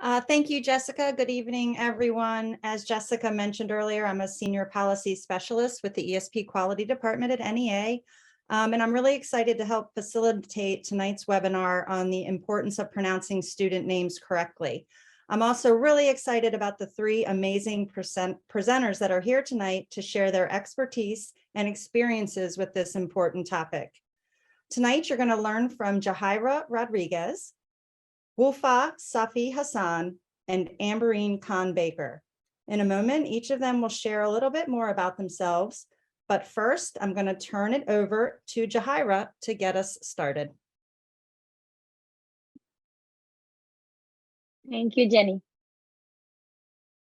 Thank you, Jessica. Good evening, everyone. As Jessica mentioned earlier, I'm a senior policy specialist with the ESP Quality Department at NEA. And I'm really excited to help facilitate tonight's webinar on the importance of pronouncing student names correctly. I'm also really excited about the three amazing presenters that are here tonight to share their expertise and experiences with this important topic. Tonight, you're going to learn from Jahira Rodriguez, Wufa Safi Hassan, and Amberine Khan Baker. In a moment, each of them will share a little bit more about themselves. But first, I'm going to turn it over to Jahira to get us started. Thank you, Jenny.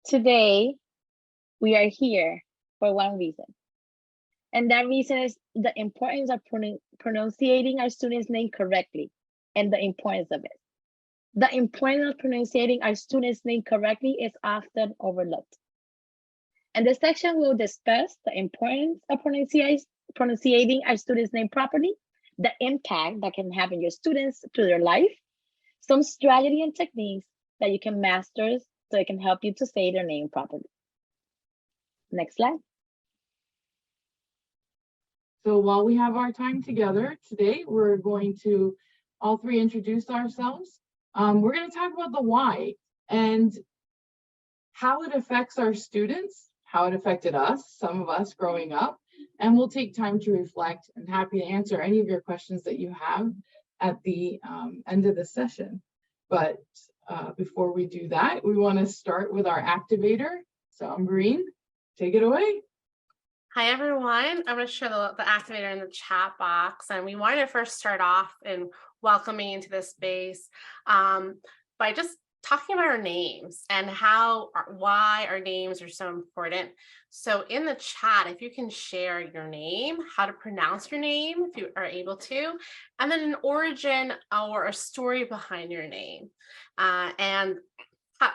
Today, we are here for one reason. And that reason is the importance of pronouncing our students' name correctly and the importance of it. The importance of pronouncing our students' name correctly is often overlooked. And this section will discuss the importance of pronouncing our students' name properly, the impact that can have on your students through their life, some strategy and techniques that you can master so it can help you to say their name properly. Next slide. So while we have our time together today, we're going to all three introduce ourselves. We're going to talk about the why and how it affects our students, how it affected us, some of us growing up, and we'll take time to reflect and happy to answer any of your questions that you have at the end of the session. But before we do that, we want to start with our activator. So Amberine, take it away. Hi, everyone. I'm going to share the activator in the chat box. And we wanted to first start off in welcoming into this space by just talking about our names and why our names are so important. So in the chat, if you can share your name, how to pronounce your name, if you are able to, and then an origin or a story behind your name, and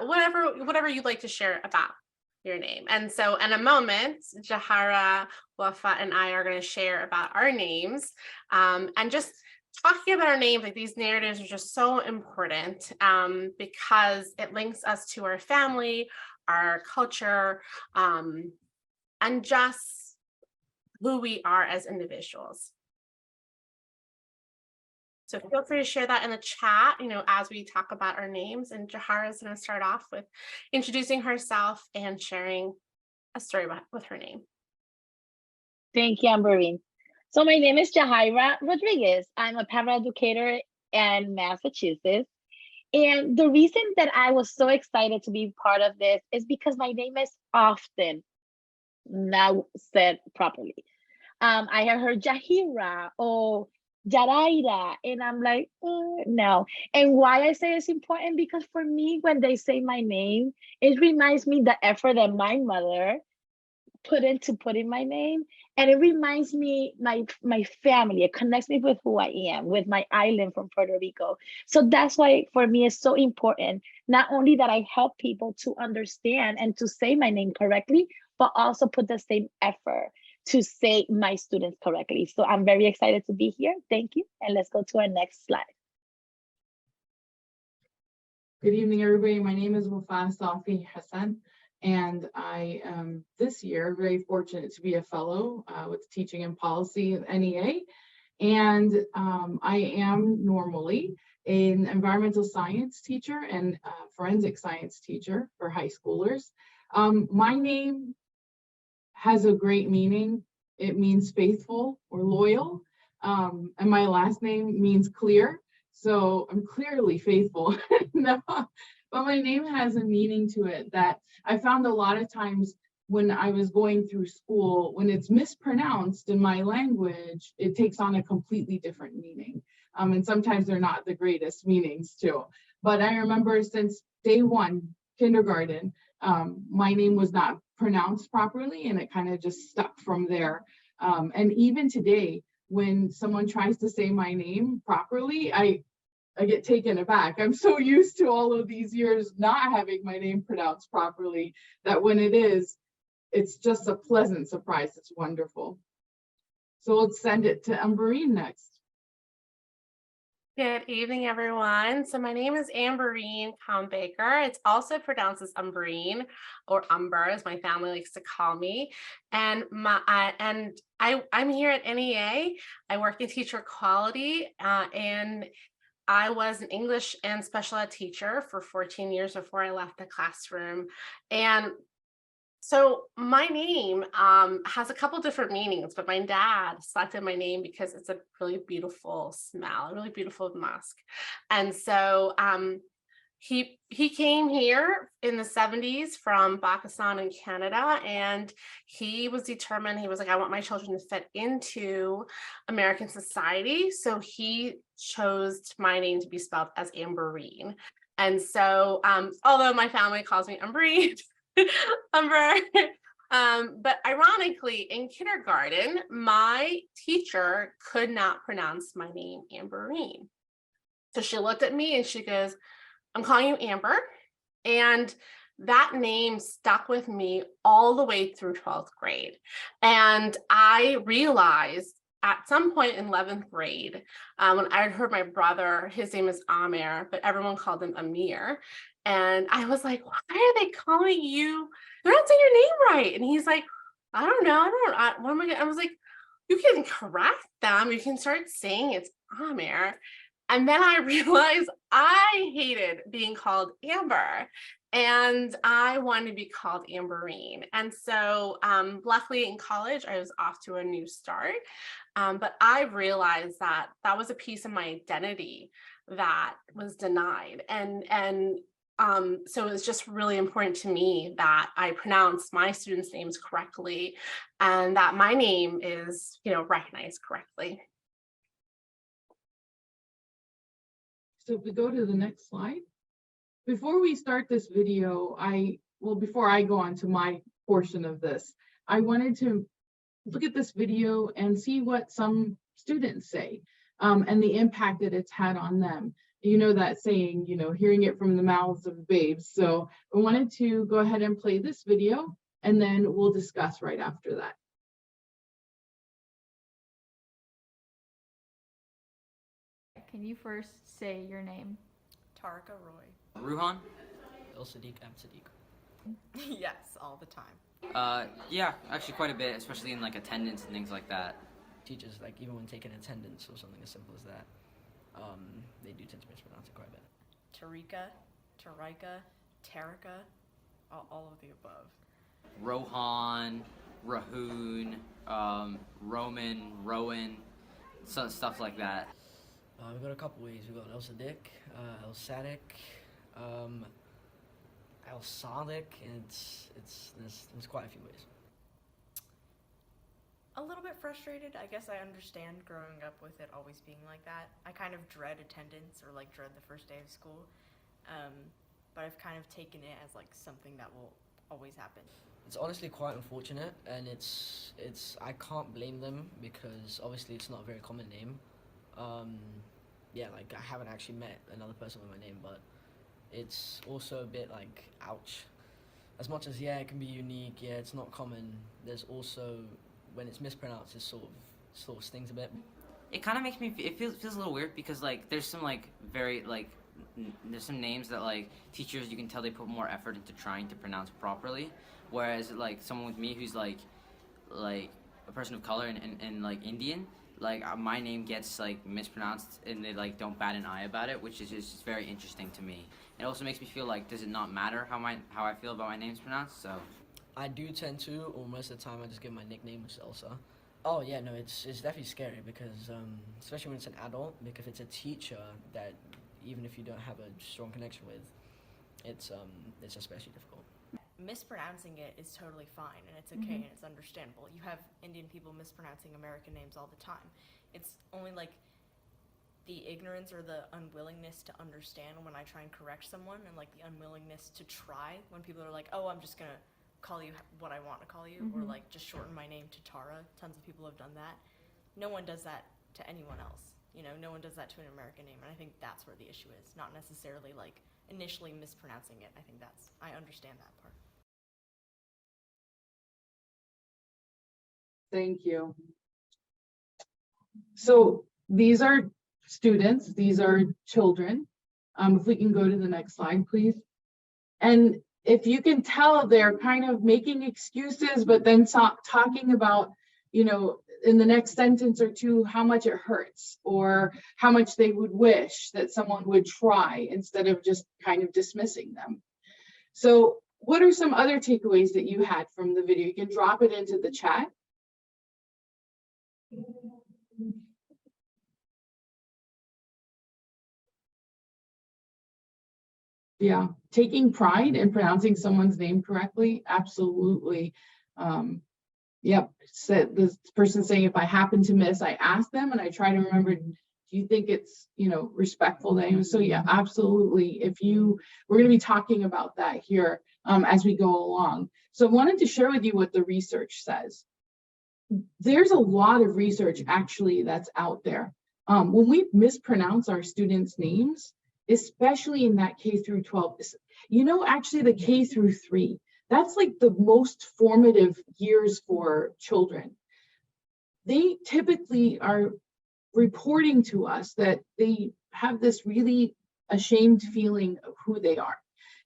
whatever you'd like to share about your name. And so in a moment, Jahira, Wafa, and I are going to share about our names and just talking about our names. Like, these narratives are just so important because it links us to our family, our culture, and just who we are as individuals. So feel free to share that in the chat, as we talk about our names. And Jahira is going to start off with introducing herself and sharing a story with her name. Thank you, Amberine. So my name is Jahira Rodriguez. I'm a paraeducator in Massachusetts. And the reason that I was so excited to be part of this is because my name is often not said properly. I have heard Jahira or Jahira, and I'm like, no. And why I say it's important, because for me, when they say my name, it reminds me the effort that my mother put into putting my name. And it reminds me my family. It connects me with who I am, with my island from Puerto Rico. So that's why for me it's so important, not only that I help people to understand and to say my name correctly, but also put the same effort to say my students correctly. So I'm very excited to be here. Thank you. And let's go to our next slide. Good evening, everybody. My name is Wufa Safi Hassan, and I am this year very fortunate to be a fellow with teaching and policy at NEA. And I am normally an environmental science teacher and forensic science teacher for high schoolers. My name has a great meaning. It means faithful or loyal. And my last name means clear. So I'm clearly faithful. No, but my name has a meaning to it that I found a lot of times when I was going through school, when it's mispronounced in my language, it takes on a completely different meaning. And sometimes they're not the greatest meanings too. But I remember since day one, kindergarten, my name was not pronounced properly, and it kind of just stuck from there. And even today, when someone tries to say my name properly, I get taken aback. I'm so used to all of these years not having my name pronounced properly that when it is, it's just a pleasant surprise. It's wonderful. So let's send it to Amberine next. Good evening, everyone. So my name is Amberine Baker. It's also pronounced as Umbrine or Umber, as my family likes to call me. And I'm here at NEA. I work in teacher quality, and I was an English and special ed teacher for 14 years before I left the classroom. And so my name has a couple different meanings, but my dad selected my name because it's a really beautiful smell, a really beautiful musk. And so he came here in the 70s from Pakistan and Canada, and he was determined. He was like, I want my children to fit into American society. So he chose my name to be spelled as Amberine. And so although my family calls me Umbrine, Umber. But ironically, in kindergarten, my teacher could not pronounce my name Amberine. So she looked at me and she goes, I'm calling you Amber. And that name stuck with me all the way through 12th grade. And I realized at some point in 11th grade, when I had heard my brother, his name is Amir, but everyone called him Amir. And I was like, why are they calling you? They're not saying your name right. And he's like, I don't know. What am I gonna? I was like, you can correct them. You can start saying it's Amir. And then I realized I hated being called Amber, and I wanted to be called Amberine. And so luckily in college, I was off to a new start. But I realized that that was a piece of my identity that was denied. And so it was just really important to me that I pronounce my students' names correctly and that my name is, recognized correctly. So if we go to the next slide, before we start this video, before I go on to my portion of this, I wanted to look at this video and see what some students say and the impact that it's had on them. You know that saying, hearing it from the mouths of babes. So I wanted to go ahead and play this video and then we'll discuss right after that. Can you first say your name? Tarika Roy. Ruhan? El Sadiq, I'm Sadiq. Yes, all the time. Yeah, actually quite a bit, especially in attendance and things like that. Teachers, even when taking attendance or something as simple as that, they do tend to mispronounce it quite a bit. Tarika, Tarika, all of the above. Rohan, Rahoon, Roman, Rowan, stuff like that. We've got a couple ways. We've got El Sadiq, El Sadiq, El Sadiq, and there's quite a few ways. A little bit frustrated. I guess I understand growing up with it always being like that. I kind of dread attendance or dread the first day of school. But I've kind of taken it as something that will always happen. It's honestly quite unfortunate, and it's I can't blame them because obviously it's not a very common name. Yeah, I haven't actually met another person with my name, but it's also a bit ouch. As much as it can be unique, it's not common. There's also when it's mispronounced, it sort of stings a bit. It kind of makes me. It feels a little weird because there's some very there's some names that teachers, you can tell they put more effort into trying to pronounce properly, whereas someone with me who's like a person of color and Indian, my name gets mispronounced and they don't bat an eye about it, which is just very interesting to me. It also makes me feel does it not matter how I feel about my name's pronounced? So I do tend to, or most of the time I just give my nickname, which is Elsa. Oh yeah, no, it's definitely scary because especially when it's an adult, because if it's a teacher that even if you don't have a strong connection with, it's especially difficult. Mispronouncing it is totally fine and it's okay and it's understandable. You have Indian people mispronouncing American names all the time. It's only the ignorance or the unwillingness to understand when I try and correct someone, and the unwillingness to try when people are oh, I'm just gonna call you what I want to call you, or just shorten my name to Tara. Tons of people have done that. No one does that to anyone else. No one does that to an American name, and I think that's where the issue is, not necessarily initially mispronouncing it. I understand that part. Thank you. So these are students. These are children. If we can go to the next slide, please. And if you can tell, they're kind of making excuses, but then talking about, you know, in the next sentence or two, how much it hurts or how much they would wish that someone would try instead of just kind of dismissing them. So what are some other takeaways that you had from the video? You can drop it into the chat. Yeah, taking pride in pronouncing someone's name correctly, absolutely. Yep, so this person saying, if I happen to miss, I ask them and I try to remember, do you think it's, you know, respectful name? So yeah, absolutely. We're going to be talking about that here as we go along. So I wanted to share with you what the research says. There's a lot of research actually that's out there. When we mispronounce our students' names, especially in that K through 12, you know, actually the K through 3, that's like the most formative years for children. They typically are reporting to us that they have this really ashamed feeling of who they are.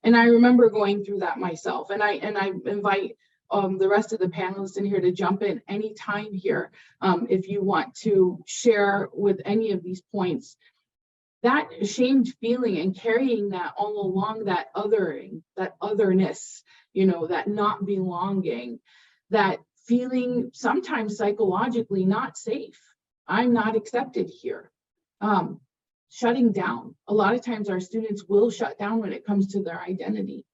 And I remember going through that myself. And I invite the rest of the panelists in here to jump in anytime here if you want to share with any of these points. That ashamed feeling and carrying that all along, that othering, that otherness, you know, that not belonging, that feeling sometimes psychologically not safe. I'm not accepted here. Shutting down. A lot of times our students will shut down when it comes to their identity.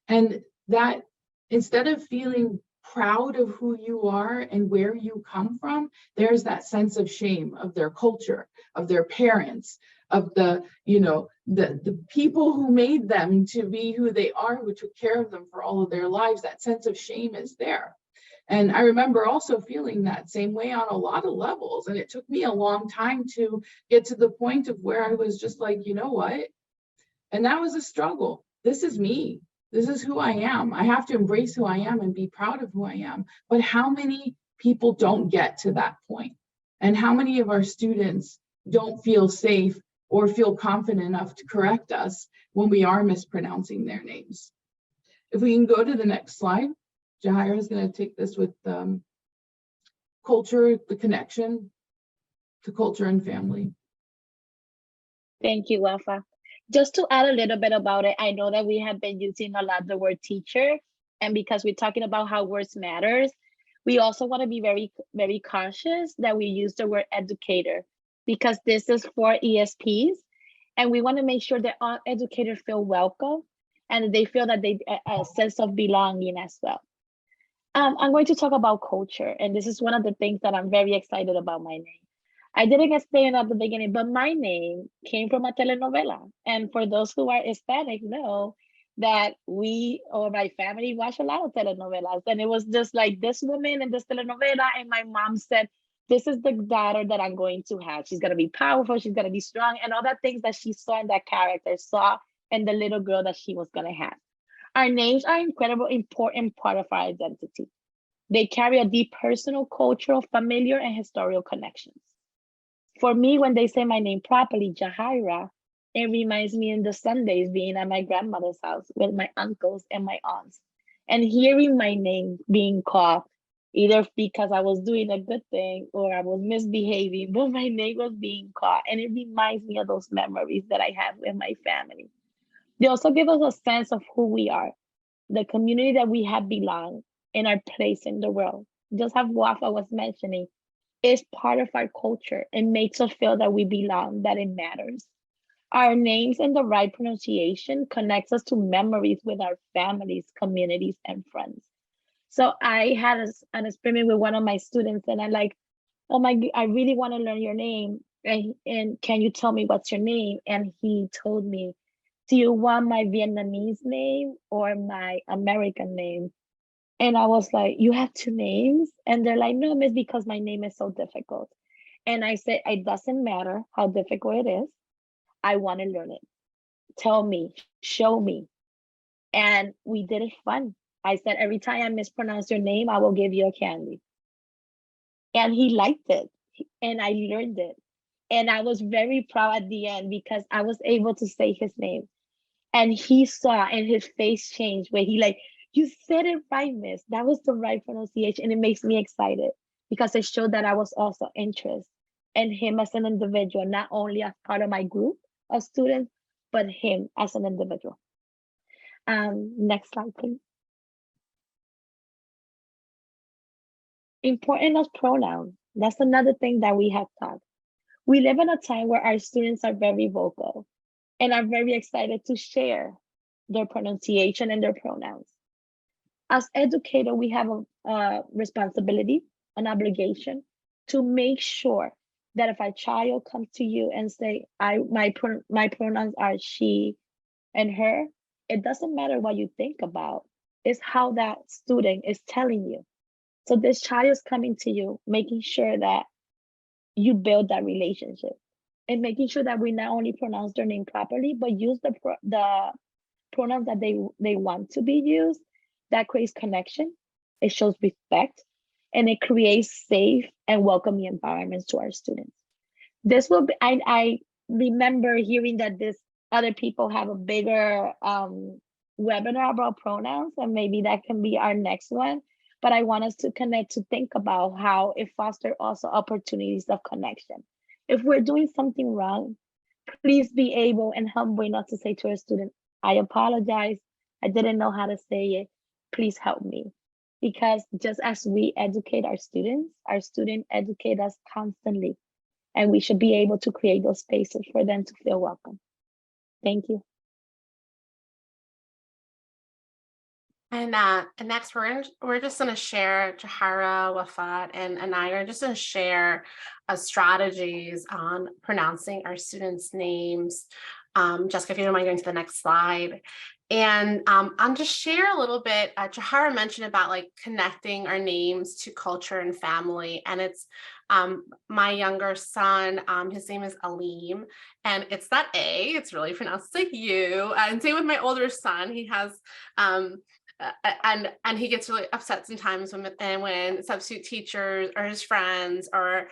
And that instead of feeling proud of who you are and where you come from, there's that sense of shame of their culture, of their parents, of the, you know, the people who made them to be who they are, who took care of them for all of their lives. That sense of shame is there. And I remember also feeling that same way on a lot of levels. And it took me a long time to get to the point of where I was just like, you know what? And that was a struggle. This is me. This is who I am. I have to embrace who I am and be proud of who I am. But how many people don't get to that point? And how many of our students don't feel safe or feel confident enough to correct us when we are mispronouncing their names? If we can go to the next slide. Jahira is going to take this with culture, the connection to culture and family. Thank you, Wafa. Just to add a little bit about it, I know that we have been using a lot the word teacher, and because we're talking about how words matters, we also want to be very, very conscious that we use the word educator, because this is for ESPs, and we want to make sure that all educators feel welcome and they feel that they a sense of belonging as well. I'm going to talk about culture, and this is one of the things that I'm very excited about my name. I didn't explain it at the beginning, but my name came from a telenovela. And for those who are Hispanic know that we, or my family, watch a lot of telenovelas. And it was just like this woman in this telenovela, and my mom said, this is the daughter that I'm going to have. She's going to be powerful, she's going to be strong, and all that things that she saw in that character, saw in the little girl that she was going to have. Our names are an incredibly important part of our identity. They carry a deep personal, cultural, familiar, and historical connections. For me, when they say my name properly, Jahira, it reminds me in the Sundays being at my grandmother's house with my uncles and my aunts, and hearing my name being called, either because I was doing a good thing or I was misbehaving, but my name was being called. And it reminds me of those memories that I have with my family. They also give us a sense of who we are, the community that we have belonged, and our place in the world. Just as Wafa was mentioning, is part of our culture and makes us feel that we belong, that it matters. Our names and the right pronunciation connects us to memories with our families, communities, and friends. So I had an experiment with one of my students, and I'm like, oh I really want to learn your name. And can you tell me what's your name? And he told me, do you want my Vietnamese name or my American name? And I was like, you have two names? And they're like, no, miss, because my name is so difficult. And I said, it doesn't matter how difficult it is. I want to learn it. Tell me, show me. And we did it fun. I said, every time I mispronounce your name, I will give you a candy. And he liked it. And I learned it. And I was very proud at the end because I was able to say his name. And he saw and his face changed where he like, you said it right, miss. That was the right pronunciation. And it makes me excited because it showed that I was also interested in him as an individual, not only as part of my group of students, but him as an individual. Next slide, please. Importance of pronouns. That's another thing that we have taught. We live in a time where our students are very vocal and are very excited to share their pronunciation and their pronouns. As educators, we have a responsibility, an obligation to make sure that if a child comes to you and say, my pronouns are she and her, it doesn't matter what you think about, it's how that student is telling you. So this child is coming to you, making sure that you build that relationship and making sure that we not only pronounce their name properly, but use the pronouns that they want to be used. That creates connection, it shows respect, and it creates safe and welcoming environments to our students. This will be, I remember hearing that this other people have a bigger webinar about pronouns, and maybe that can be our next one. But I want us to connect to think about how it fosters also opportunities of connection. If we're doing something wrong, please be able and humble enough to say to a student, I apologize, I didn't know how to say it, please help me. Because just as we educate our students educate us constantly. And we should be able to create those spaces for them to feel welcome. Thank you. And next, we're just going to share, Jahira, Wafat, and I are just going to share strategies on pronouncing our students' names. Jessica, if you don't mind going to the next slide. And I'll just share a little bit. Jahira mentioned about like connecting our names to culture and family. And it's my younger son, his name is Aleem, and it's that A, it's really pronounced like U. And same with my older son, he has and he gets really upset sometimes when substitute teachers or his friends or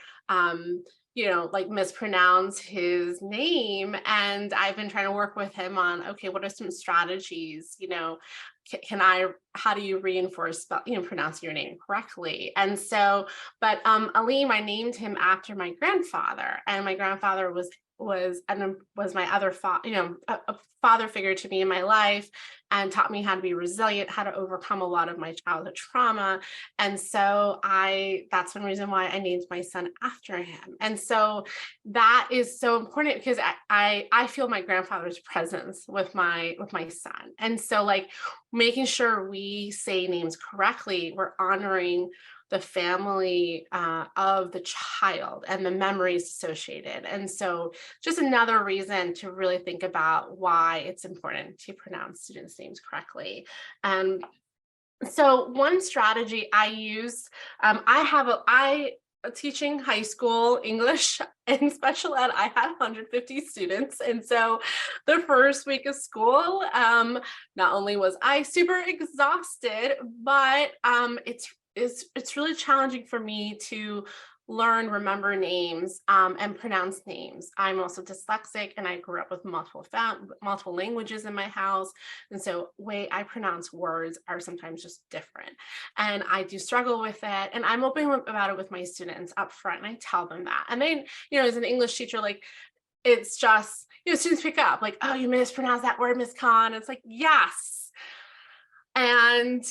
you know, like mispronounce his name. And I've been trying to work with him on, okay, what are some strategies, you know, how do you reinforce, you know, pronouncing your name correctly? And so, but Aleem, I named him after my grandfather, and my grandfather was my other you know, a father figure to me in my life, and taught me how to be resilient, how to overcome a lot of my childhood trauma. And so that's one reason why I named my son after him. And so that is so important because I feel my grandfather's presence with my son. And so like making sure we say names correctly, we're honoring the family of the child and the memories associated. And so just another reason to really think about why it's important to pronounce students' names correctly. So one strategy I use, teaching high school English and special ed, I had 150 students. And so the first week of school, not only was I super exhausted, but it's really challenging for me to remember names and pronounce names. I'm also dyslexic, and I grew up with multiple languages in my house. And so way I pronounce words are sometimes just different. And I do struggle with it. And I'm open about it with my students up front. And I tell them that. And then, you know, as an English teacher, like, it's just, you know, students pick up like, oh, you mispronounced that word, Miss Khan. It's like, yes. And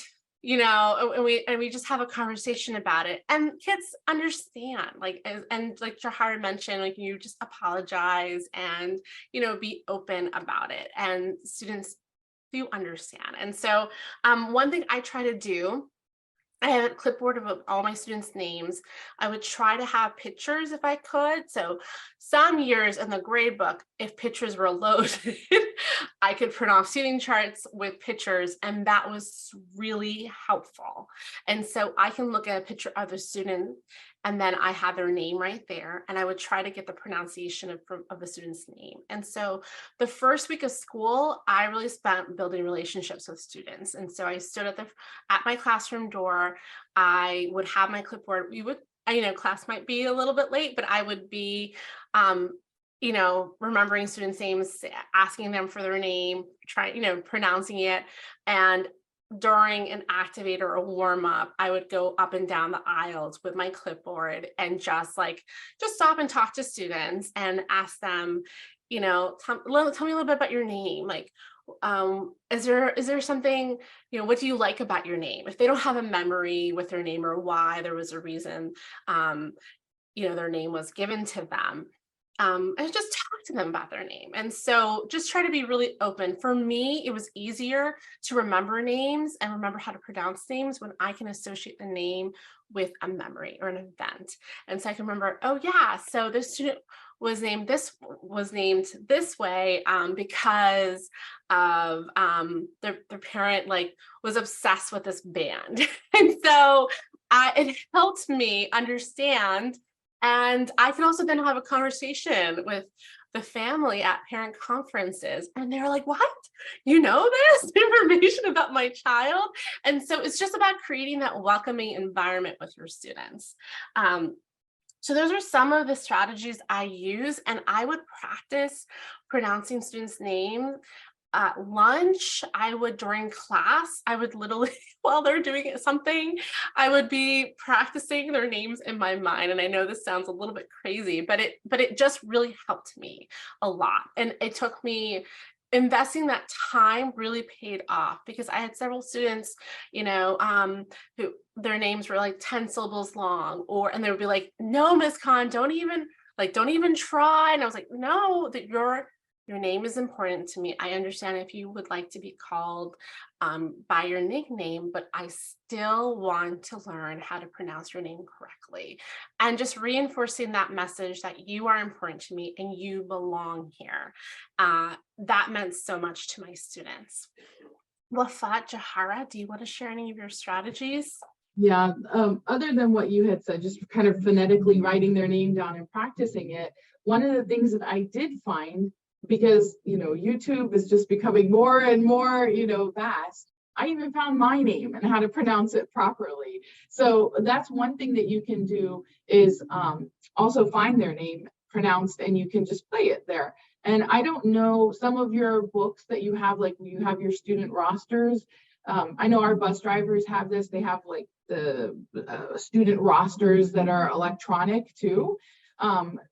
you know, and we just have a conversation about it, and kids understand, like, and like Jahira mentioned, like, you just apologize and, you know, be open about it, and students do understand. And so one thing I try to do, I have a clipboard of all my students' names. I would try to have pictures if I could. So some years in the grade book, if pictures were loaded, I could print off seating charts with pictures, and that was really helpful. And so I can look at a picture of the student, and then I have their name right there, and I would try to get the pronunciation of the student's name. And so the first week of school, I really spent building relationships with students. And so I stood at my classroom door. I would have my clipboard. We would, you know, class might be a little bit late, but I would be remembering students' names, asking them for their name, pronouncing it. And during an activate or a warm up, I would go up and down the aisles with my clipboard and just stop and talk to students and ask them, tell me a little bit about your name. Like, is there something, what do you like about your name? If they don't have a memory with their name or why there was a reason, their name was given to them, and just talk to them about their name. And so just try to be really open. For me, it was easier to remember names and remember how to pronounce names when I can associate the name with a memory or an event. And so I can remember, oh yeah, so this student was named this way because of their parent was obsessed with this band. And so it helped me understand. And I can also then have a conversation with the family at parent conferences. And they're like, what? You know this information about my child? And so it's just about creating that welcoming environment with your students. So those are some of the strategies I use, and I would practice pronouncing students' names. At lunch, during class, I would literally, while they're doing something, I would be practicing their names in my mind. And I know this sounds a little bit crazy, but it just really helped me a lot. And it took me, investing that time really paid off, because I had several students, who their names were 10 syllables long, and they would be like, no, Miss Khan, don't even try. And I was like, no, that your name is important to me. I understand if you would like to be called by your nickname, but I still want to learn how to pronounce your name correctly. And just reinforcing that message that you are important to me and you belong here. That meant so much to my students. Wafat, Jahira, do you want to share any of your strategies? Yeah, other than what you had said, just kind of phonetically writing their name down and practicing it, one of the things that I did find, because YouTube is just becoming more and more vast, I even found my name and how to pronounce it properly. So that's one thing that you can do, is also find their name pronounced, and you can just play it there. And I don't know, some of your books that you have, like you have your student rosters, I know our bus drivers have this, they have the student rosters that are electronic too,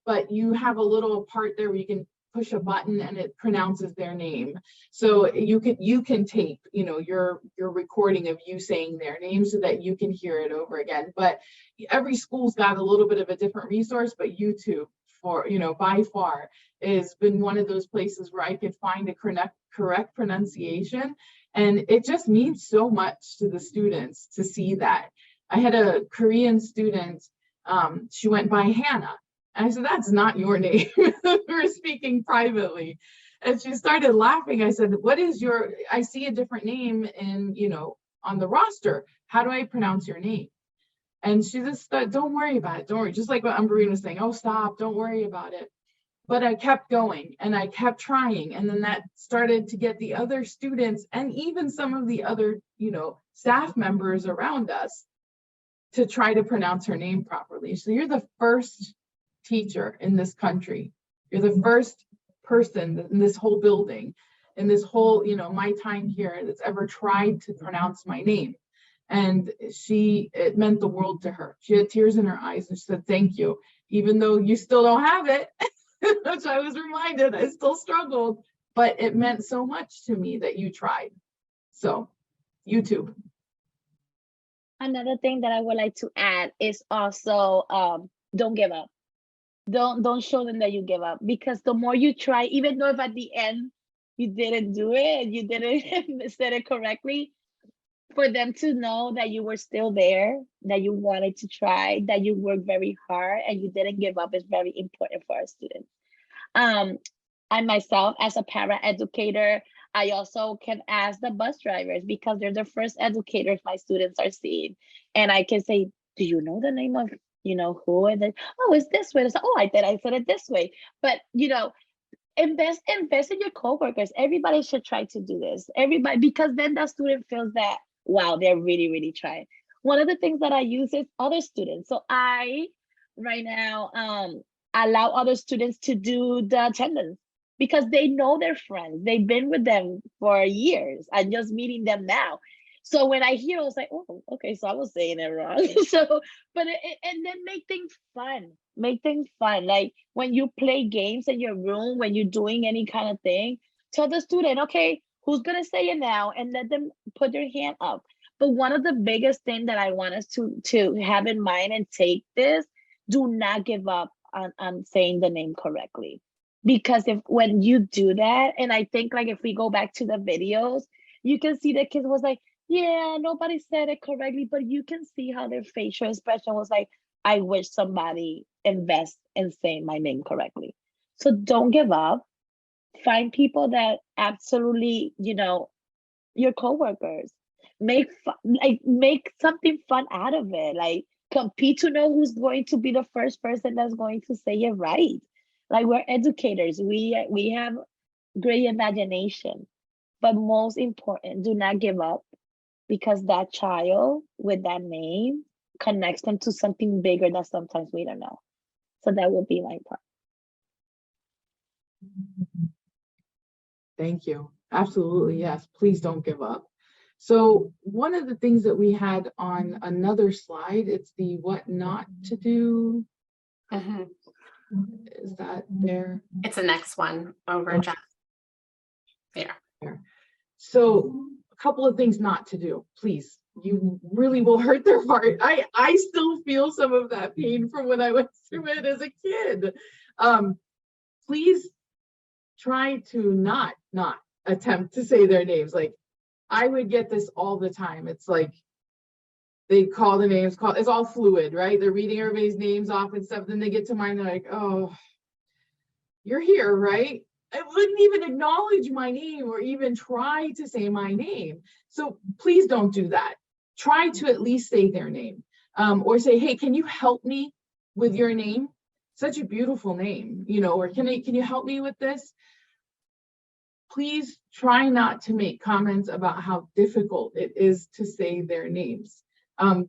but you have a little part there where you can push a button and it pronounces their name. So you can tape, your recording of you saying their name so that you can hear it over again. But every school's got a little bit of a different resource, but YouTube, for by far, has been one of those places where I could find a correct pronunciation. And it just means so much to the students to see that. I had a Korean student, she went by Hannah. And I said, that's not your name. We were speaking privately. And she started laughing. I said, I see a different name on the roster. How do I pronounce your name? And she just said, don't worry about it. Don't worry. Just like what Umberine was saying, oh, stop, don't worry about it. But I kept going and I kept trying. And then that started to get the other students and even some of the other, staff members around us to try to pronounce her name properly. So you're the first teacher in this country. You're the first person in this whole building, in this whole, my time here, that's ever tried to pronounce my name. And it meant the world to her. She had tears in her eyes and she said, thank you, even though you still don't have it. Which I was reminded, I still struggled, but it meant so much to me that you tried. So, YouTube. Another thing that I would like to add is also don't give up. Don't show them that you give up, because the more you try, even though if at the end you didn't do it and you didn't said it correctly, for them to know that you were still there, that you wanted to try, that you worked very hard and you didn't give up is very important for our students. I myself, as a para-educator, I also can ask the bus drivers, because they're the first educators my students are seeing. And I can say, do you know the name of, who? And then, oh, it's this way. It's like, oh, I said it this way. But, invest in your coworkers. Everybody should try to do this. Everybody, because then the student feels that, wow, they're really, really trying. One of the things that I use is other students. So I, right now, allow other students to do the attendance because they know their friends. They've been with them for years. I'm just meeting them now. So when I hear, I was like, oh, okay, so I was saying it wrong. So, but and then make things fun. Make things fun. Like when you play games in your room, when you're doing any kind of thing, tell the student, okay, who's gonna say it now, and let them put their hand up. But one of the biggest thing that I want us to have in mind and take this, do not give up on saying the name correctly. Because if when you do that, and I think like if we go back to the videos, you can see the kids was like, yeah, nobody said it correctly, but you can see how their facial expression was like, I wish somebody invest in saying my name correctly. So don't give up. Find people that absolutely, you know, your coworkers. Make make something fun out of it. Like compete to know who's going to be the first person that's going to say it right. Like we're educators. We have great imagination. But most important, do not give up because that child with that name connects them to something bigger that sometimes we don't know. So that would be my part. Thank you. Absolutely, yes. Please don't give up. So one of the things that we had on another slide, it's the what not to do. Mhm. Is that there? It's the next one over, Okay. Jeff. There. So a couple of things not to do, please. You really will hurt their heart. I still feel some of that pain from when I went through it as a kid. Please try to not attempt to say their names. Like I would get this all the time. It's like they call the names, it's all fluid, right? They're reading everybody's names off and stuff. Then they get to mine, they're like, oh, you're here, right? I wouldn't even acknowledge my name or even try to say my name. So please don't do that. Try to at least say their name, or say, hey, can you help me with your name? Such a beautiful name, you know, or can you help me with this? Please try not to make comments about how difficult it is to say their names.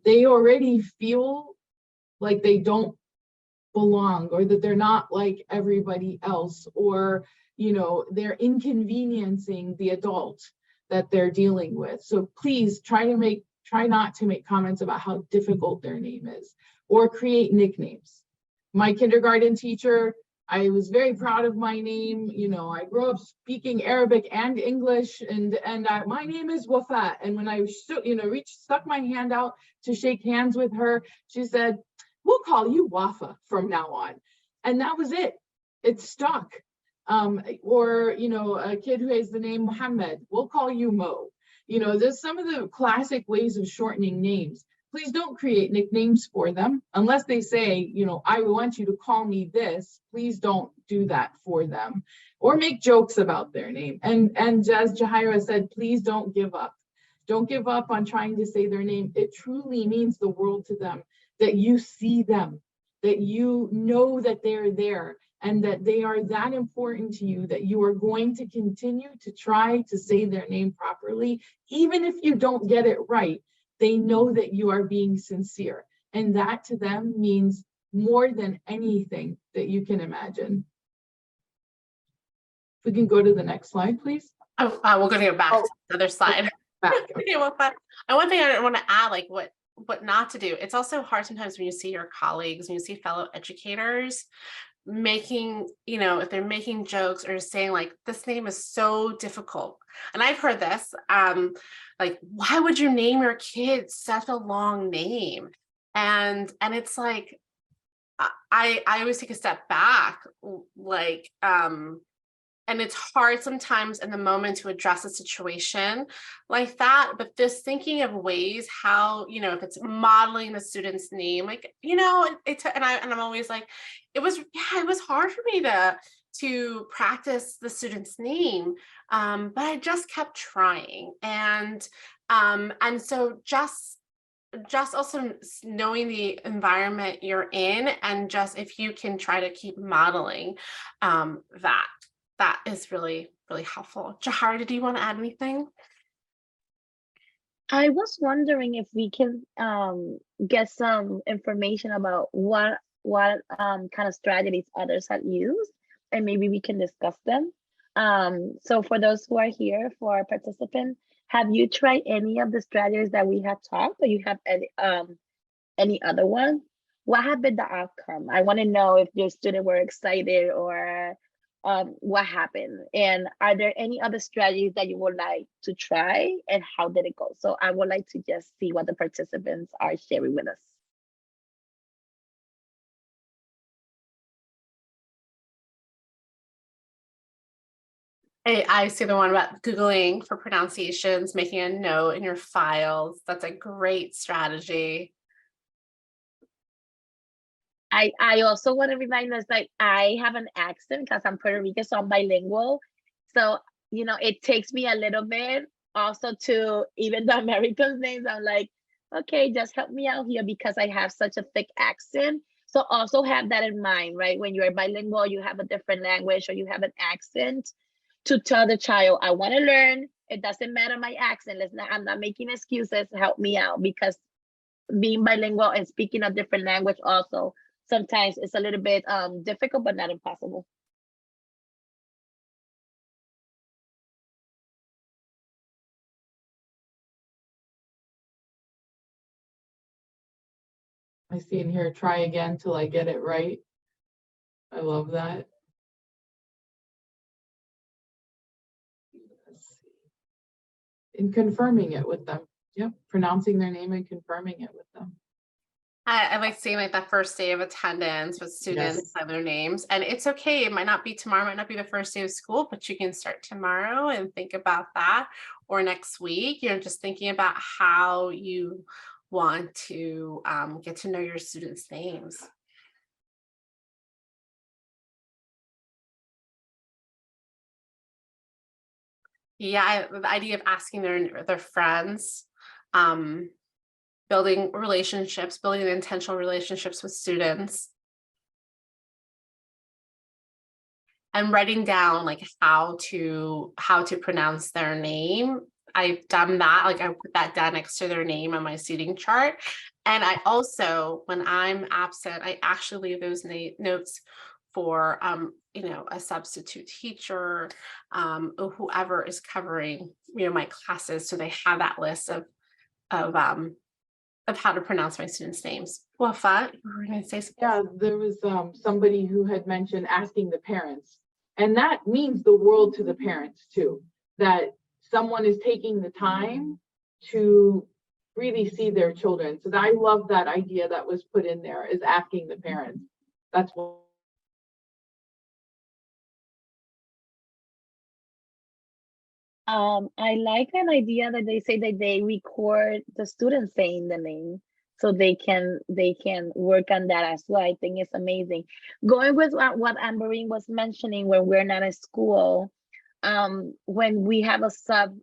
They already feel like they don't belong or that they're not like everybody else, or you know, they're inconveniencing the adult that they're dealing with. So please try not to make comments about how difficult their name is or create nicknames. My kindergarten teacher, I was very proud of my name. You know, I grew up speaking Arabic and English, and my name is Wafat. And when I stuck my hand out to shake hands with her, she said, we'll call you Wafa from now on. And that was it. It stuck. Or, you know, a kid who has the name Muhammad, we'll call you Mo. You know, there's some of the classic ways of shortening names. Please don't create nicknames for them unless they say, you know, I want you to call me this. Please don't do that for them or make jokes about their name. And as Jahira said, please don't give up. Don't give up on trying to say their name. It truly means the world to them that you see them, that you know that they're there, and that they are that important to you that you are going to continue to try to say their name properly. Even if you don't get it right, they know that you are being sincere. And that to them means more than anything that you can imagine. If we can go to the next slide, please. Oh, we're going to go back to the other slide. Back. Okay, well, but one thing I want to add, like what not to do. It's also hard sometimes when you see your colleagues, when you see fellow educators making, you know, if they're making jokes or saying like, this name is so difficult. And I've heard this, like, why would you name your kid such a long name? And it's like, I always take a step back, like, and it's hard sometimes in the moment to address a situation like that, but just thinking of ways how, you know, if it's modeling the student's name, like, you know, and I'm always like, it was hard for me to practice the student's name, but I just kept trying. And so just also knowing the environment you're in, and just if you can try to keep modeling that is really, really helpful. Jahira, did you want to add anything? I was wondering if we can get some information about what kind of strategies others have used, and maybe we can discuss them. So for those who are here, for our participants, have you tried any of the strategies that we have talked, or you have any other one? What have been the outcome? I want to know if your students were excited, or what happened, and are there any other strategies that you would like to try, and how did it go? So I would like to just see what the participants are sharing with us. I see the one about Googling for pronunciations, making a note in your files. That's a great strategy. I also want to remind us, like, I have an accent because I'm Puerto Rican, so I'm bilingual. So, you know, it takes me a little bit also to, even the Americans' names, I'm like, okay, just help me out here because I have such a thick accent. So also have that in mind, right? When you're bilingual, you have a different language or you have an accent, to tell the child, I want to learn. It doesn't matter my accent. I'm not making excuses. Help me out, because being bilingual and speaking a different language also sometimes it's a little bit difficult, but not impossible. I see in here, try again till I get it right. I love that. Let's see. And confirming it with them. Yep, pronouncing their name and confirming it with them. I like seeing like that first day of attendance with students Yes. have their names, and it's okay. It might not be tomorrow, might not be the first day of school, but you can start tomorrow and think about that, or next week, you know, just thinking about how you want to get to know your students' names. Yeah, the idea of asking their friends, building relationships, building intentional relationships with students, and writing down like how to pronounce their name. I've done that, like I put that down next to their name on my seating chart. And I also, when I'm absent, I actually leave those notes for you know, a substitute teacher, or whoever is covering, you know, my classes, so they have that list of how to pronounce my students' names. Wafa, you were going to say something? Yeah, there was somebody who had mentioned asking the parents, and that means the world to the parents too, that someone is taking the time to really see their children. So I love that idea that was put in there, is asking the parents. That's what. I like an idea that they say that they record the students saying the name, so they can work on that as well. I think it's amazing. Going with what Amberine was mentioning, when we're not at school, when we have a sub,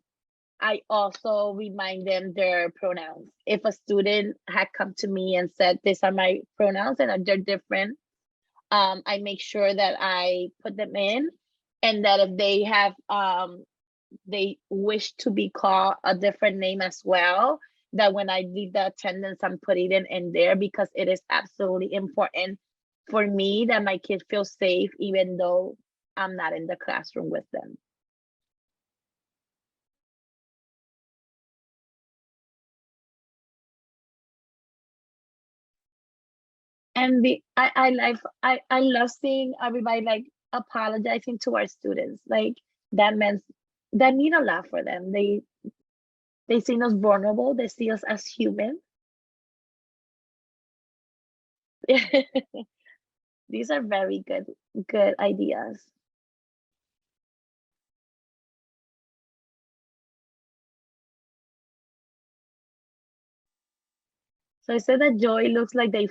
I also remind them their pronouns. If a student had come to me and said, these are my pronouns and they're different, I make sure that I put them in, and that if they have they wish to be called a different name as well, that when I leave the attendance, I'm putting it in there, because it is absolutely important for me that my kids feel safe even though I'm not in the classroom with them. And I love seeing everybody like apologizing to our students. Like, that mean a lot for them. They see us vulnerable, they see us as human. These are very good ideas. So I said that Joy looks like they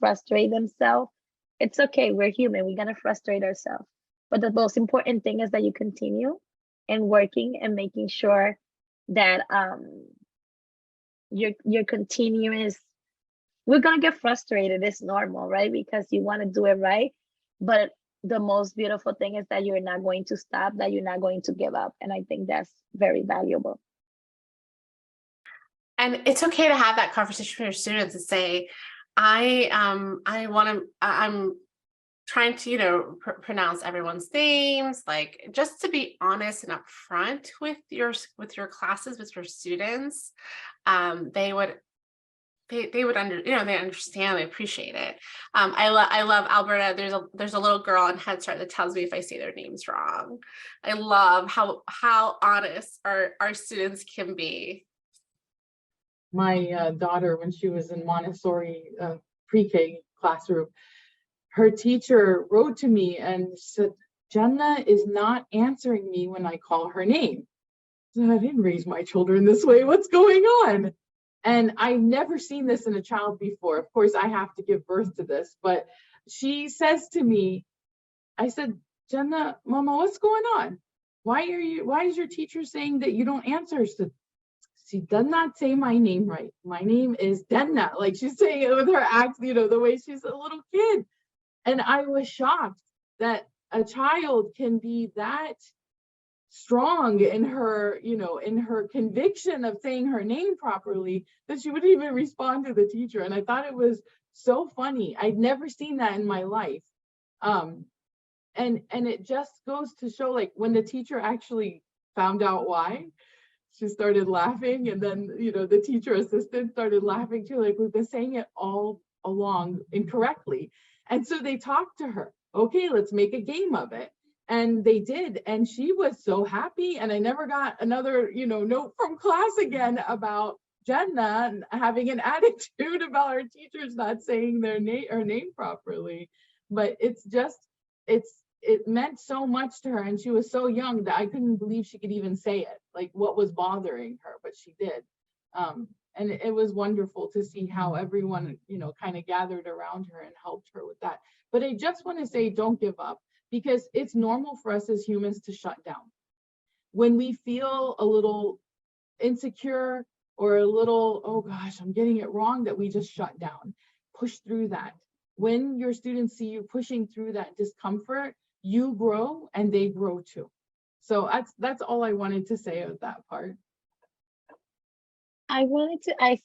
frustrate themselves. It's okay, we're human, we're gonna frustrate ourselves. But the most important thing is that you continue and working and making sure that your continuous. We're gonna get frustrated, it's normal, right? Because you want to do it right. But the most beautiful thing is that you're not going to stop, that you're not going to give up. And I think that's very valuable. And it's okay to have that conversation with your students and say, I'm trying to, pronounce everyone's names, like just to be honest and upfront with your classes, with your students. They would they understand, they appreciate it. I love Alberta. There's a little girl on Head Start that tells me if I say their names wrong. I love how honest our students can be. My daughter, when she was in Montessori pre-K classroom, her teacher wrote to me and said, Jenna is not answering me when I call her name. So I didn't raise my children this way. What's going on? And I've never seen this in a child before. Of course, I have to give birth to this, but she says to me, I said, Jenna, Mama, what's going on? Why is your teacher saying that you don't answer? She does not say my name right. My name is Denna. Like she's saying it with her accent, the way she's a little kid. And I was shocked that a child can be that strong in her, in her conviction of saying her name properly, that she wouldn't even respond to the teacher. And I thought it was so funny. I'd never seen that in my life. And it just goes to show, like, when the teacher actually found out why, she started laughing. And then, the teacher assistant started laughing too, like, we've been saying it all along incorrectly. And so they talked to her. Okay, let's make a game of it. And they did. And she was so happy. And I never got another, note from class again about Jenna having an attitude about her teachers not saying her name properly. But it meant so much to her. And she was so young that I couldn't believe she could even say it, like what was bothering her, but she did. And it was wonderful to see how everyone, kind of gathered around her and helped her with that. But I just want to say, don't give up, because it's normal for us as humans to shut down. When we feel a little insecure or a little, oh gosh, I'm getting it wrong, that we just shut down. Push through that. When your students see you pushing through that discomfort, you grow and they grow too. So that's all I wanted to say of that part. I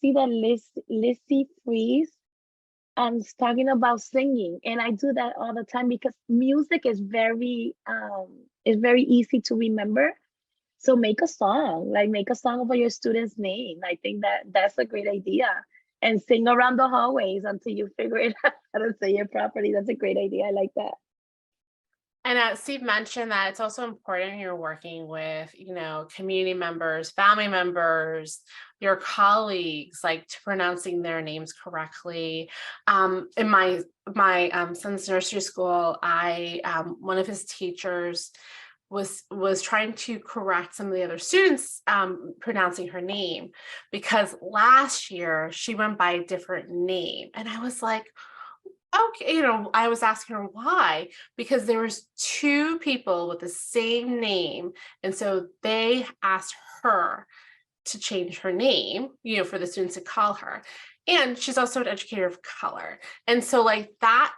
see that Lizzie Freeze is talking about singing, and I do that all the time because music is very easy to remember. So make a song about your student's name. I think that's a great idea. And sing around the hallways until you figure it out how to say it properly. That's a great idea. I like that. And Steve mentioned that it's also important you're working with, community members, family members, your colleagues, like to pronouncing their names correctly. In my son's nursery school, one of his teachers was trying to correct some of the other students pronouncing her name, because last year she went by a different name, and I was like, okay, I was asking her why, because there was two people with the same name. And so they asked her to change her name, for the students to call her. And she's also an educator of color. And so like that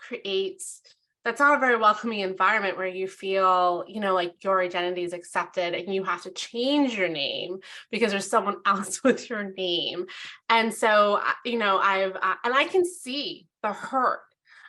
creates, that's not a very welcoming environment where you feel, like your identity is accepted and you have to change your name because there's someone else with your name. And so, and I can see the hurt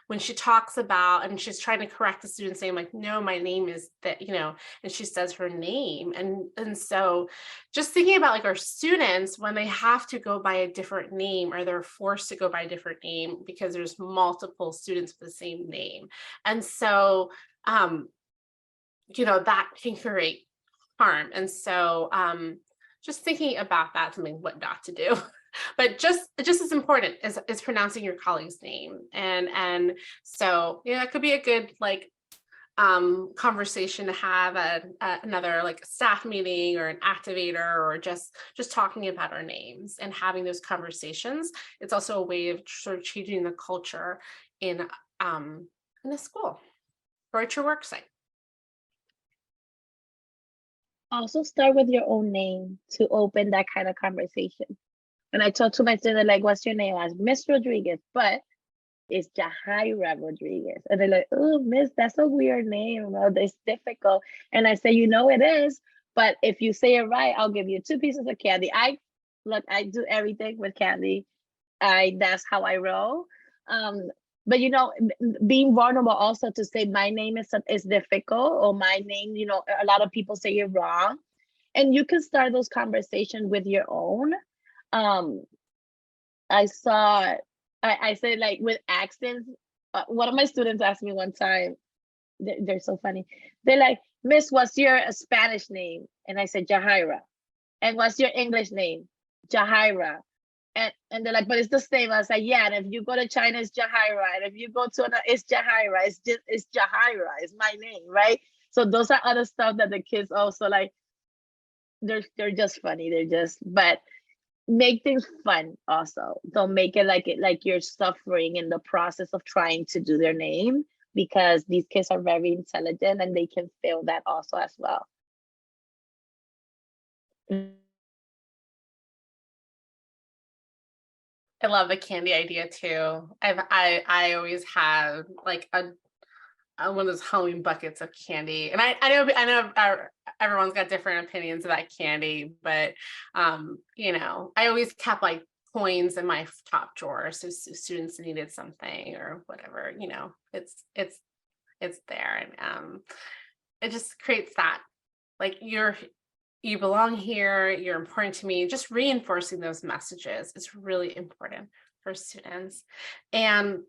when she talks about, and she's trying to correct the student's name, like, no, my name is that, and she says her name. And so just thinking about like our students, when they have to go by a different name, or they're forced to go by a different name because there's multiple students with the same name. And so, that can create harm. And so just thinking about that, something what not to do. But just as important is pronouncing your colleague's name. And so, it could be a good conversation to have at another like staff meeting or an activator, or just talking about our names and having those conversations. It's also a way of sort of changing the culture in a school or at your work site. Also start with your own name to open that kind of conversation. And I talk to my student, like, what's your name? I ask, Miss Rodriguez, but it's Jahira Rodriguez. And they're like, oh, Miss, that's a weird name. It's difficult. And I say, it is. But if you say it right, I'll give you 2 pieces of candy. I do everything with candy. that's how I roll. But you know, being vulnerable also to say my name is difficult, or my name, you know, a lot of people say it wrong, and you can start those conversations with your own. I saw, I said, like, with accents. One of my students asked me one time, they're so funny. They're like, Miss, what's your Spanish name? And I said, Jahira. And what's your English name? Jahira. And they're like, but it's the same. I was like, yeah, and if you go to China, it's Jahira. And if you go to another, it's Jahira. It's Jahira. It's my name, right? So those are other stuff that the kids also like. They're just funny. But make things fun also. Don't make it like you're suffering in the process of trying to do their name, because these kids are very intelligent and they can feel that also as well. I love the candy idea too. I always have like a one of those Halloween buckets of candy, and I know everyone's got different opinions of that candy, but you know, I always kept like coins in my top drawer, so students needed something or whatever, you know, it's there, and it just creates that like you belong here, you're important to me. Just reinforcing those messages is really important for students. And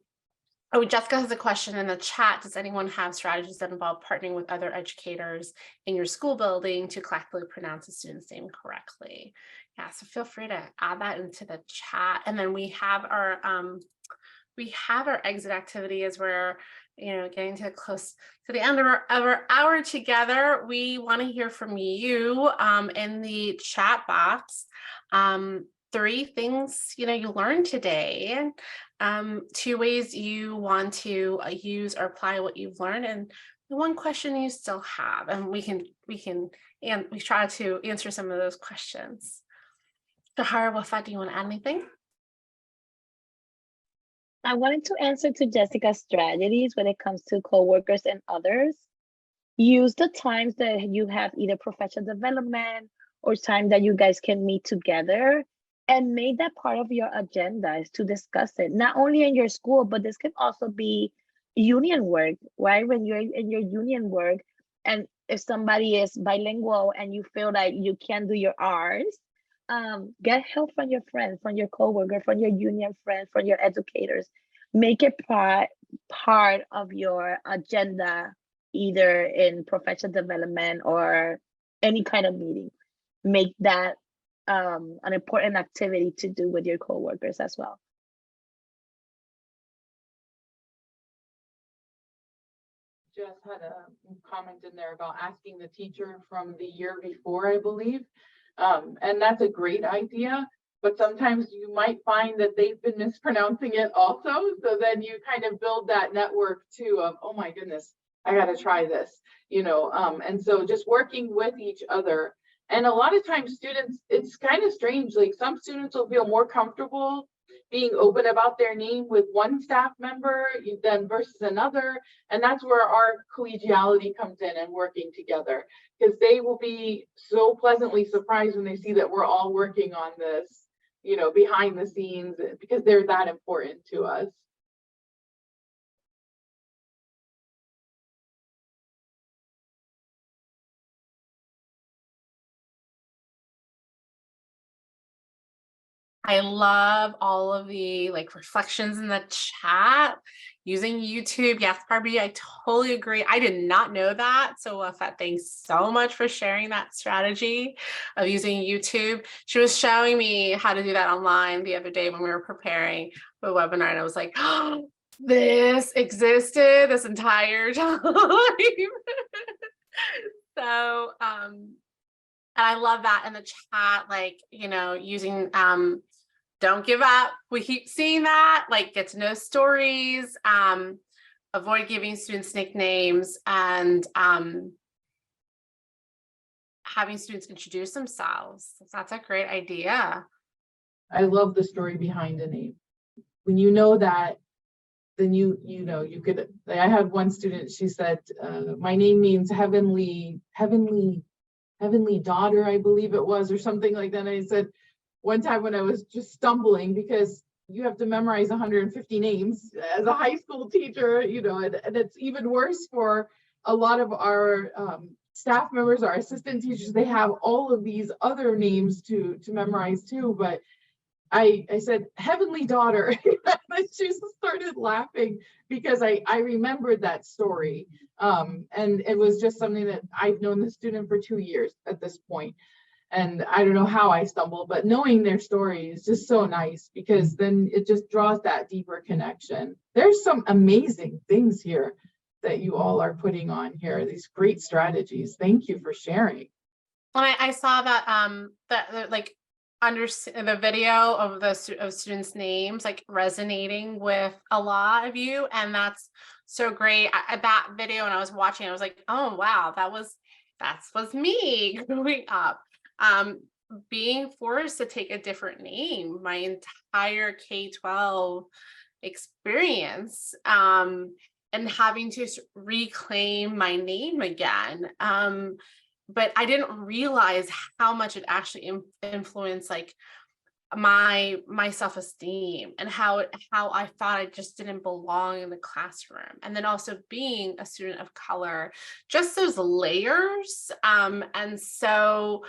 oh, Jessica has a question in the chat. Does anyone have strategies that involve partnering with other educators in your school building to collectively pronounce a student's name correctly? Yeah, so feel free to add that into the chat. And then we have our exit activity as we're, you know, getting to close to the end of our hour together. We want to hear from you in the chat box. 3 things, you know, you learned today, 2 ways you want to use or apply what you've learned, and 1 question you still have, and we try to answer some of those questions. Jahira, Wafat, do you want to add anything? I wanted to answer to Jessica's strategies when it comes to coworkers and others. Use the times that you have either professional development or time that you guys can meet together, and make that part of your agenda is to discuss it, not only in your school, but this can also be union work, right? When you're in your union work, and if somebody is bilingual and you feel like you can't do your R's, get help from your friends, from your coworker, from your union friends, from your educators. Make it part of your agenda, either in professional development or any kind of meeting. Make that an important activity to do with your coworkers as well. Jess had a comment in there about asking the teacher from the year before, I believe. And that's a great idea, but sometimes you might find that they've been mispronouncing it also. So then you kind of build that network too of, oh my goodness, I got to try this, you know, and so just working with each other. And a lot of times students, it's kind of strange, like some students will feel more comfortable being open about their name with one staff member than versus another. And that's where our collegiality comes in and working together, because they will be so pleasantly surprised when they see that we're all working on this, you know, behind the scenes, because they're that important to us. I love all of the like reflections in the chat using YouTube. Yes, Barbie, I totally agree. I did not know that. So Wafat, thanks so much for sharing that strategy of using YouTube. She was showing me how to do that online the other day when we were preparing the webinar, and I was like, oh, this existed this entire time. So and I love that in the chat, like, you know, using don't give up. We keep seeing that, like, get to know stories, avoid giving students nicknames, and having students introduce themselves. That's a great idea. I love the story behind a name. When you know that, then you know, you could, I had one student, she said, my name means heavenly daughter, I believe it was, or something like that. And I said, one time when I was just stumbling, because you have to memorize 150 names as a high school teacher, you know, and it's even worse for a lot of our staff members, our assistant teachers. They have all of these other names to memorize too. But I said, heavenly daughter, and she just started laughing because I remembered that story. And it was just something that I've known the student for 2 years at this point. And I don't know how I stumbled, but knowing their story is just so nice, because then it just draws that deeper connection. There's some amazing things here that you all are putting on here, these great strategies. Thank you for sharing. I saw that that like under the video of the students' names like resonating with a lot of you, and that's so great. That video, when I was watching, I was like, oh wow, that was me growing up. Being forced to take a different name my entire K-12 experience, and having to reclaim my name again. But I didn't realize how much it actually influenced like my self-esteem, and how I thought I just didn't belong in the classroom. And then also being a student of color, just those layers. And so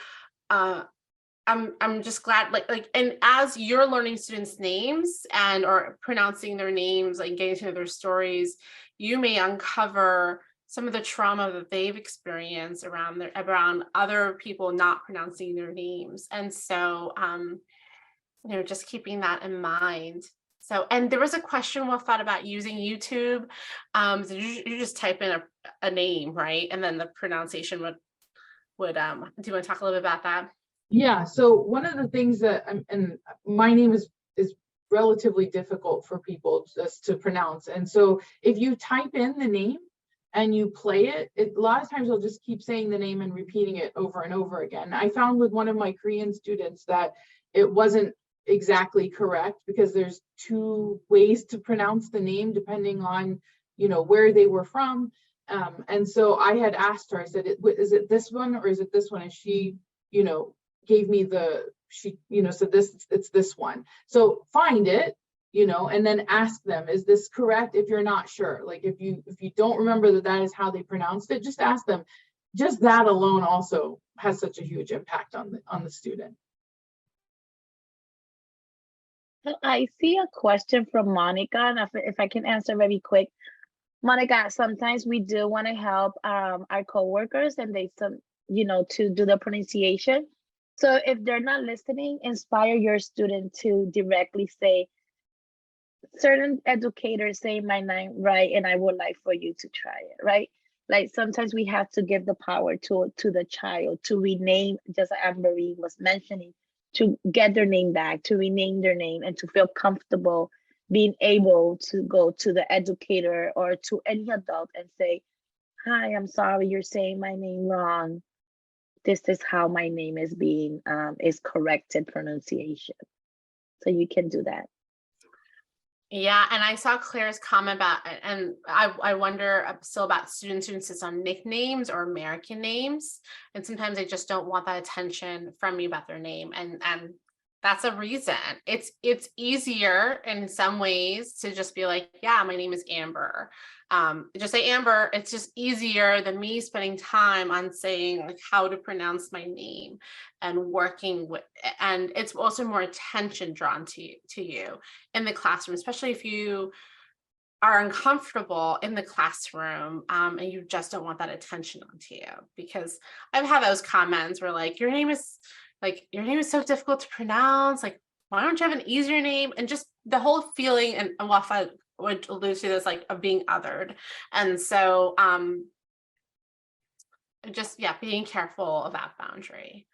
I'm just glad, like, and as you're learning students' names and or pronouncing their names, like getting to know their stories, you may uncover some of the trauma that they've experienced around other people not pronouncing their names. And so, you know, just keeping that in mind. So, and there was a question we thought about using YouTube. So you just type in a name, right? And then the pronunciation would, do you want to talk a little bit about that? Yeah, so one of the things that, and my name is relatively difficult for people just to pronounce. And so if you type in the name and you play it, a lot of times you'll just keep saying the name and repeating it over and over again. I found with one of my Korean students that it wasn't exactly correct, because there's 2 ways to pronounce the name depending on, you know, where they were from. And so I had asked her, I said, is it this one or is it this one? And she, you know, gave me said it's this one. So find it, you know, and then ask them, is this correct? If you're not sure, like if you don't remember that is how they pronounced it, just ask them. Just that alone also has such a huge impact on the student. I see a question from Monica, and if I can answer very quick. Monica, sometimes we do want to help our coworkers, and to do the pronunciation. So if they're not listening, inspire your student to directly say, certain educators say my name right, and I would like for you to try it, right? Like sometimes we have to give the power to the child to rename, just as Anne-Marie was mentioning, to get their name back, to rename their name, and to feel comfortable being able to go to the educator or to any adult and say, hi, I'm sorry, you're saying my name wrong. This is how my name is being is corrected pronunciation. So you can do that. Yeah, and I saw Claire's comment about, and I wonder still about students who insist on nicknames or American names, and sometimes they just don't want that attention from you about their name, and that's a reason. It's easier in some ways to just be like, yeah, my name is Amber. Just say Amber. It's just easier than me spending time on saying like how to pronounce my name and working with, and it's also more attention drawn to you in the classroom, especially if you are uncomfortable in the classroom, and you just don't want that attention onto you. Because I've had those comments where like, your name is so difficult to pronounce. Like, why don't you have an easier name? And just the whole feeling, and Wafa would allude to this, like of being othered. And so just, yeah, being careful of that boundary.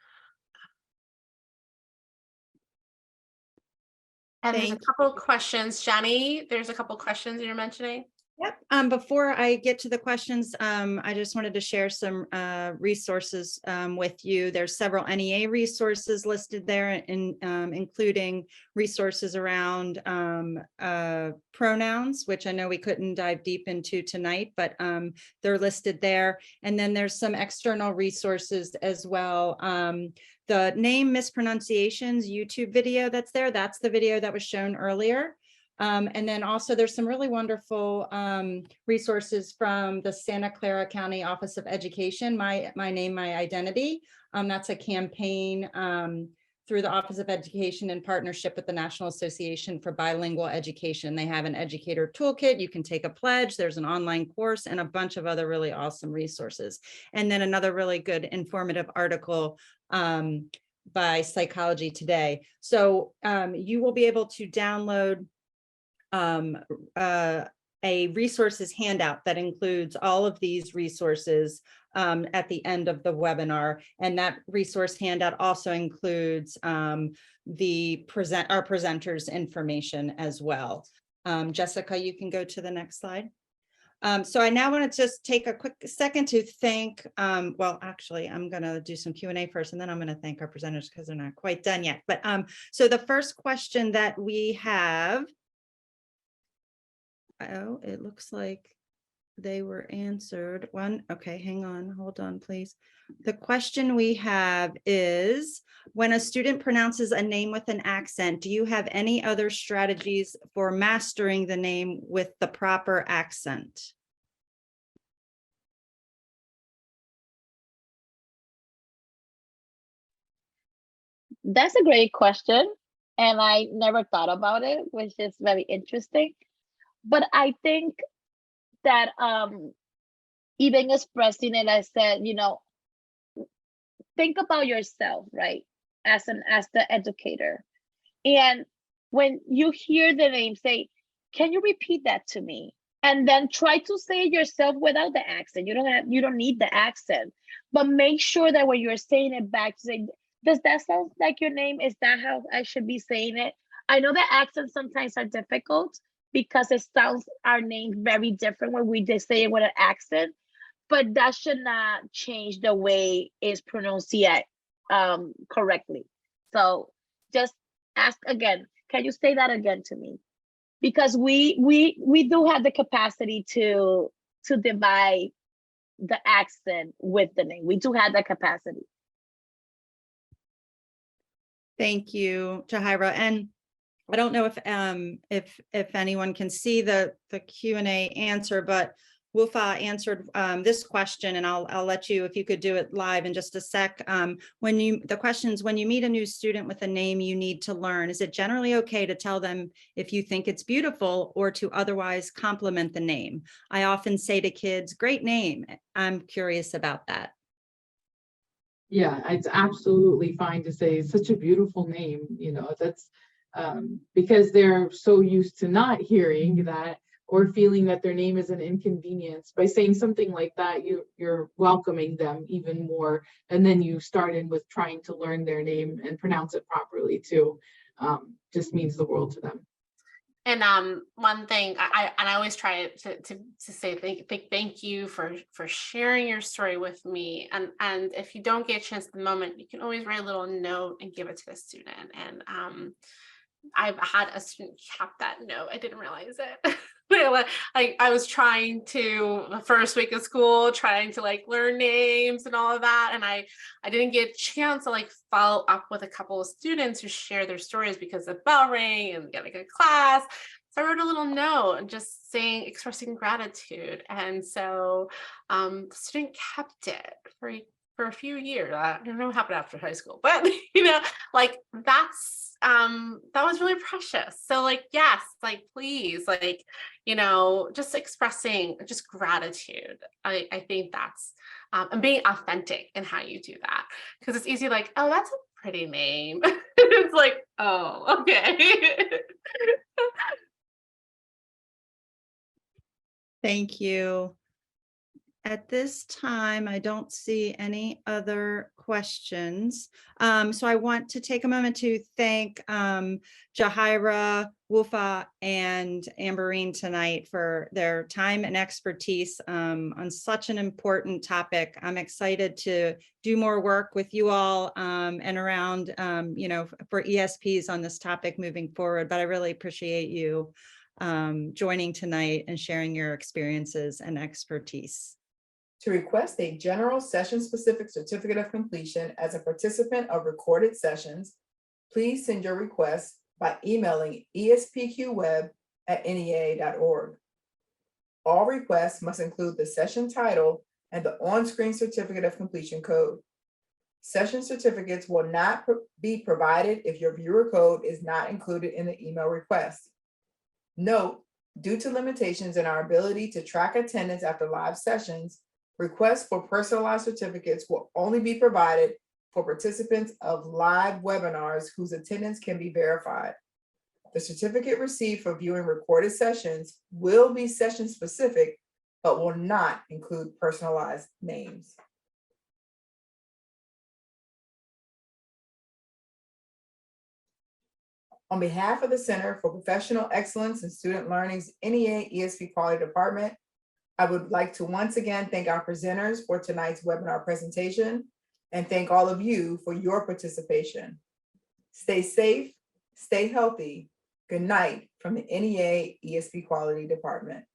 And there's a couple of questions, Jenny, there's a couple of questions you're mentioning. Yep. Before I get to the questions, I just wanted to share some resources with you. There's several NEA resources listed there, including resources around pronouns, which I know we couldn't dive deep into tonight, but they're listed there. And then there's some external resources as well. The name mispronunciations YouTube video that's there, that's the video that was shown earlier. And then also there's some really wonderful resources from the Santa Clara County Office of Education, My Name, My Identity. That's a campaign through the Office of Education in partnership with the National Association for Bilingual Education. They have an educator toolkit. You can take a pledge. There's an online course and a bunch of other really awesome resources. And then another really good informative article by Psychology Today. So you will be able to download a resources handout that includes all of these resources at the end of the webinar. And that resource handout also includes our presenters' information as well. Jessica, you can go to the next slide. So I now want to just take a quick second to thank, well, actually, I'm going to do some Q&A first, and then I'm going to thank our presenters because they're not quite done yet. But so the first question that we have, oh, it looks like they were answered. One, okay, hang on, hold on, please. The question we have is, when a student pronounces a name with an accent, do you have any other strategies for mastering the name with the proper accent? That's a great question. And I never thought about it, which is very interesting. But I think that even expressing it, I said, you know, think about yourself, right? As the educator. And when you hear the name, say, can you repeat that to me? And then try to say it yourself without the accent. You don't need the accent, but make sure that when you're saying it back, say, does that sound like your name? Is that how I should be saying it? I know that accents sometimes are difficult because it sounds our name very different when we just say it with an accent, but that should not change the way it's pronounced correctly. So just ask again, can you say that again to me? Because we do have the capacity to divide the accent with the name. We do have that capacity. Thank you, Jahira. And I don't know if anyone can see the Q&A answer, but Wufa answered this question, and I'll let you, if you could do it live in just a sec. The question is, when you meet a new student with a name you need to learn, is it generally okay to tell them if you think it's beautiful or to otherwise compliment the name? I often say to kids, great name. I'm curious about that. Yeah, it's absolutely fine to say it's such a beautiful name. You know, that's because they're so used to not hearing that or feeling that their name is an inconvenience. By saying something like that, you're welcoming them even more. And then you start in with trying to learn their name and pronounce it properly too. Just means the world to them. And one thing I always try to say thank you for sharing your story with me. And if you don't get a chance at the moment, you can always write a little note and give it to the student. And I've had a student kept that note. I didn't realize it. I was trying to, the first week of school, trying to like learn names and all of that. And I didn't get a chance to like follow up with a couple of students who share their stories because the bell rang and got a good class. So I wrote a little note and just expressing gratitude. And so the student kept it for a few years. I don't know what happened after high school, but you know, like that was really precious. So like, yes, like, please, like, you know, just expressing just gratitude. I think that's, and being authentic in how you do that. Because it's easy, like, oh, that's a pretty name. It's like, oh, okay. Thank you. At this time, I don't see any other questions. So I want to take a moment to thank Jahira, Wufa, and Amberine tonight for their time and expertise on such an important topic. I'm excited to do more work with you all and around, for ESPs on this topic moving forward, but I really appreciate you joining tonight and sharing your experiences and expertise. To request a general session-specific certificate of completion as a participant of recorded sessions, please send your request by emailing espqweb@nea.org. All requests must include the session title and the on-screen certificate of completion code. Session certificates will not be provided if your viewer code is not included in the email request. Note, due to limitations in our ability to track attendance after live sessions, requests for personalized certificates will only be provided for participants of live webinars whose attendance can be verified. The certificate received for viewing recorded sessions will be session specific, but will not include personalized names. On behalf of the Center for Professional Excellence in Student Learning's NEA ESP Quality Department, I would like to once again thank our presenters for tonight's webinar presentation and thank all of you for your participation. Stay safe, stay healthy. Good night from the NEA ESP Quality Department.